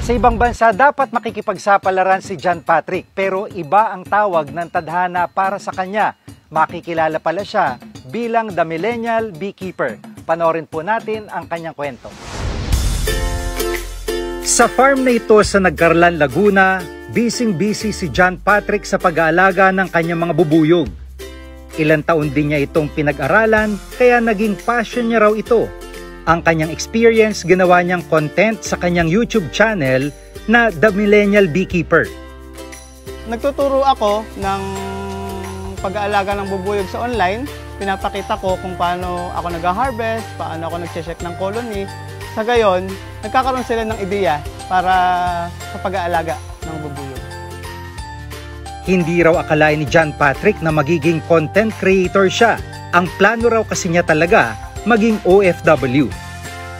Sa ibang bansa, dapat makikipagsapalaran si John Patrick, pero iba ang tawag ng tadhana para sa kanya. Makikilala pala siya bilang The Millennial Beekeeper. Panoorin po natin ang kanyang kwento. Sa farm na ito sa Nagcarlan, Laguna, busy si John Patrick sa pag-aalaga ng kanyang mga bubuyog. Ilang taon din niya itong pinag-aralan, kaya naging passion niya raw ito. Ang kanyang experience, ginawa niyang content sa kanyang YouTube channel na The Millennial Beekeeper. Nagtuturo ako ng pag-aalaga ng bubuyog sa online. Pinapakita ko kung paano ako nag-harvest, paano ako nag-check ng colony. Sa gayon, nagkakaroon sila ng ideya para sa pag-aalaga ng bubuyog. Hindi raw akalain ni John Patrick na magiging content creator siya. Ang plano raw kasi niya talaga maging OFW.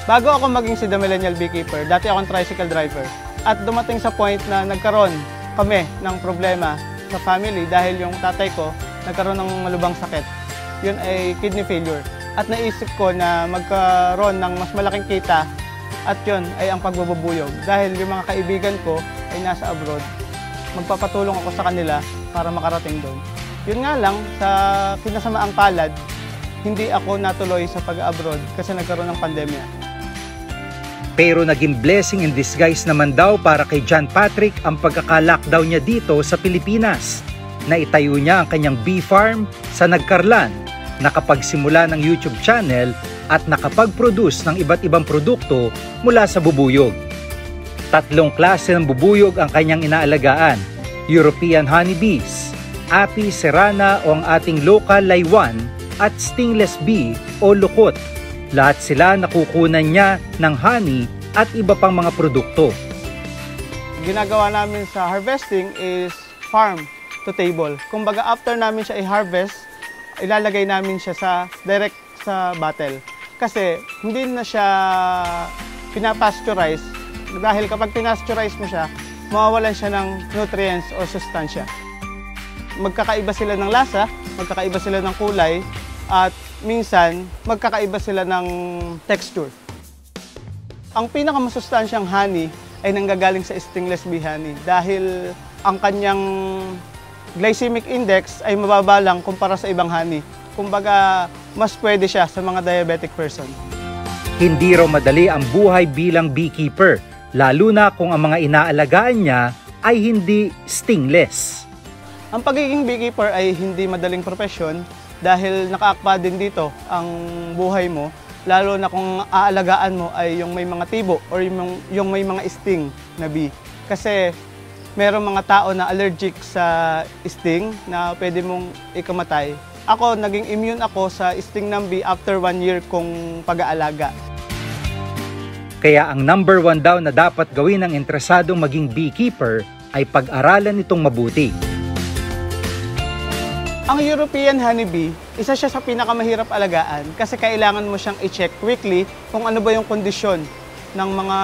Bago ako maging si The Millennial Beekeeper, dati akong tricycle driver. At dumating sa point na nagkaroon kami ng problema sa family dahil yung tatay ko nagkaroon ng malubhang sakit. Yun ay kidney failure. At naisip ko na magkaroon ng mas malaking kita at yun ay ang pagbubuyog. Dahil yung mga kaibigan ko ay nasa abroad, magpapatulong ako sa kanila para makarating doon. Yun nga lang, sa kinasamaang palad, hindi ako natuloy sa pag-abroad kasi nagkaroon ng pandemya. Pero naging blessing in disguise naman daw para kay John Patrick ang pagkaka-lockdown niya dito sa Pilipinas. Naitayo niya ang kanyang bee farm sa Nagcarlan, nakapagsimula ng YouTube channel at nakapag-produce ng iba't ibang produkto mula sa bubuyog. 3 klase ng bubuyog ang kanyang inaalagaan: European honeybees, Apis cerana o ang ating local laywan, at stingless bee o lukot. Lahat sila nakukunan niya ng honey at iba pang mga produkto. Ginagawa namin sa harvesting is farm to table. Kumbaga after namin siya i-harvest, ilalagay namin siya direct sa bottle. Kasi hindi na siya pinapasteurize. Dahil kapag pinasteurize mo siya, mawawalan siya ng nutrients o sustansya. Magkakaiba sila ng lasa, magkakaiba sila ng kulay, at minsan magkakaiba sila ng texture. Ang pinakamasustansyang honey ay nanggagaling sa stingless bee honey dahil ang kanyang glycemic index ay mababa lang kumpara sa ibang honey. Kumbaga, mas pwede siya sa mga diabetic person. Hindi raw madali ang buhay bilang beekeeper, lalo na kung ang mga inaalagaan niya ay hindi stingless. Ang pagiging beekeeper ay hindi madaling profesyon dahil nakaakpa din dito ang buhay mo, lalo na kung aalagaan mo ay yung may mga tibo or yung may mga sting na bee. Kasi merong mga tao na allergic sa sting na pwede mong ikamatay. Ako, naging immune ako sa sting ng bee after 1 year kong pag-aalaga. Kaya ang number 1 daw na dapat gawin ng interesadong maging beekeeper ay pag-aralan itong mabuti. Ang European honeybee, isa siya sa pinakamahirap alagaan kasi kailangan mo siyang i-check weekly kung ano ba yung kondisyon ng mga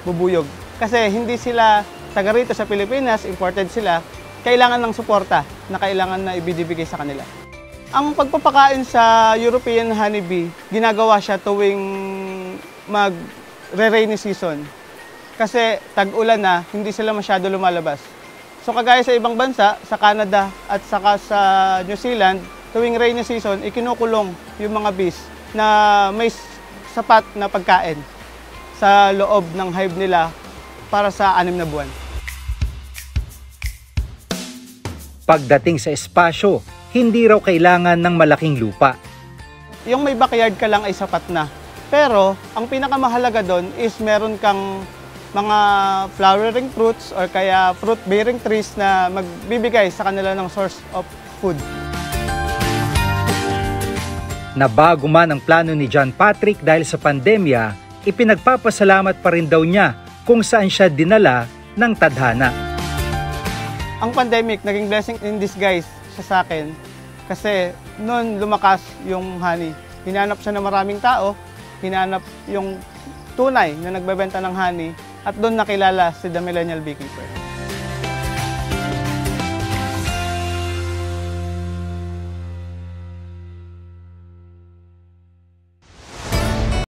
bubuyog. Kasi hindi sila taga rito sa Pilipinas, imported sila, kailangan ng suporta na kailangan na ibibigay sa kanila. Ang pagpapakain sa European honeybee, ginagawa siya tuwing mag-rainy season. Kasi tag-ulan na, hindi sila masyado lumalabas. So kagaya sa ibang bansa, sa Canada at saka sa New Zealand, tuwing rainy season, ikinukulong yung mga bees na may sapat na pagkain sa loob ng hive nila para sa 6 na buwan. Pagdating sa espasyo, hindi raw kailangan ng malaking lupa. Yung may backyard ka lang ay sapat na. Pero ang pinakamahalaga doon is meron kang mga flowering fruits or kaya fruit-bearing trees na magbibigay sa kanila ng source of food. Nabago man ang plano ni John Patrick dahil sa pandemya, ipinagpapasalamat pa rin daw niya kung saan siya dinala ng tadhana. Ang pandemic naging blessing in disguise siya sa akin kasi noon lumakas yung honey. Hinanap siya ng maraming tao, hinanap yung tunay na nagbebenta ng honey, at doon nakilala si The Millennial Beekeeper.